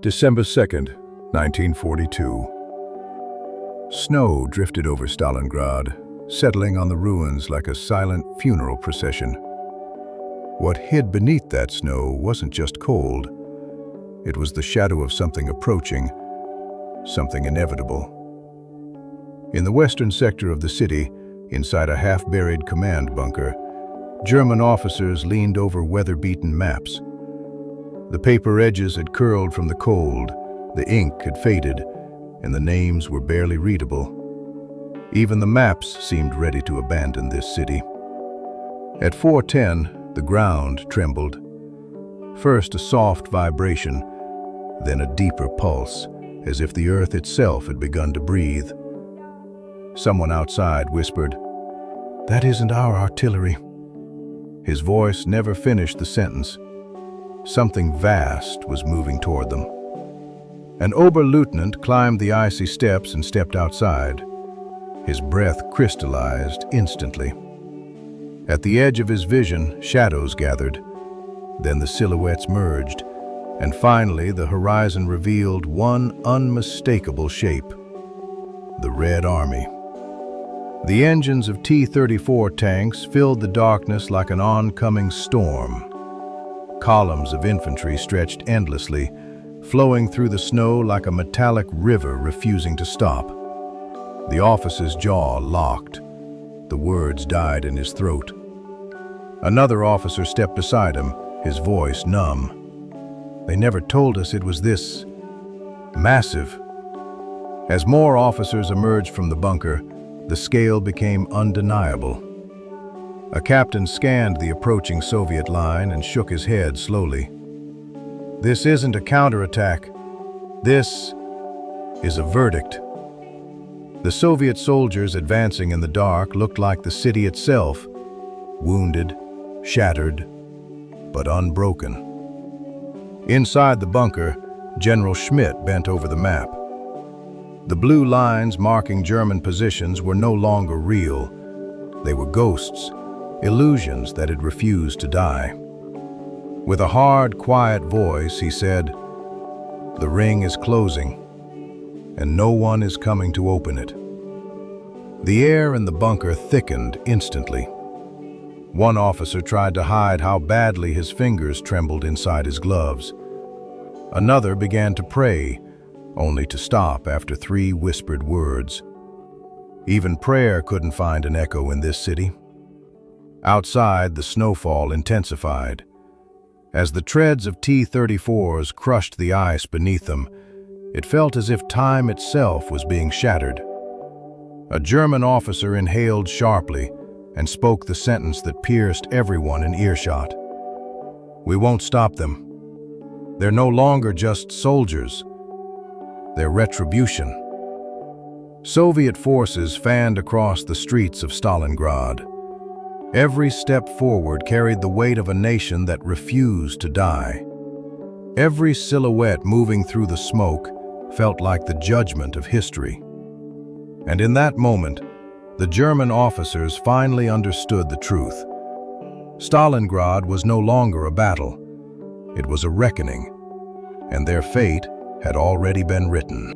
December 2nd, 1942. Snow drifted over Stalingrad, settling on the ruins like a silent funeral procession. What hid beneath that snow wasn't just cold. It was the shadow of something approaching, something inevitable. In the western sector of the city, inside a half-buried command bunker, German officers leaned over weather-beaten maps. The paper edges had curled from the cold, the ink had faded, and the names were barely readable. Even the maps seemed ready to abandon this city. At 4:10, the ground trembled. First a soft vibration, then a deeper pulse, as if the earth itself had begun to breathe. Someone outside whispered, "That isn't our artillery." His voice never finished the sentence. Something vast was moving toward them. An Oberleutnant climbed the icy steps and stepped outside. His breath crystallized instantly. At the edge of his vision, shadows gathered. Then the silhouettes merged, and finally the horizon revealed one unmistakable shape: the Red Army. The engines of T-34 tanks filled the darkness like an oncoming storm. Columns of infantry stretched endlessly, flowing through the snow like a metallic river refusing to stop. The officer's jaw locked. The words died in his throat. Another officer stepped beside him, his voice numb. "They never told us it was this massive." As more officers emerged from the bunker, the scale became undeniable. A captain scanned the approaching Soviet line and shook his head slowly. "This isn't a counterattack. This is a verdict." The Soviet soldiers advancing in the dark looked like the city itself, wounded, shattered, but unbroken. Inside the bunker, General Schmidt bent over the map. The blue lines marking German positions were no longer real. They were ghosts, illusions that had refused to die. With a hard, quiet voice, he said, "The ring is closing, and no one is coming to open it." The air in the bunker thickened instantly. One officer tried to hide how badly his fingers trembled inside his gloves. Another began to pray, only to stop after 3 whispered words. Even prayer couldn't find an echo in this city. Outside, the snowfall intensified. As the treads of T-34s crushed the ice beneath them, it felt as if time itself was being shattered. A German officer inhaled sharply and spoke the sentence that pierced everyone in earshot. "We won't stop them. They're no longer just soldiers. They're retribution." Soviet forces fanned across the streets of Stalingrad. Every step forward carried the weight of a nation that refused to die. Every silhouette moving through the smoke felt like the judgment of history. And in that moment, the German officers finally understood the truth. Stalingrad was no longer a battle. It was a reckoning, and their fate had already been written.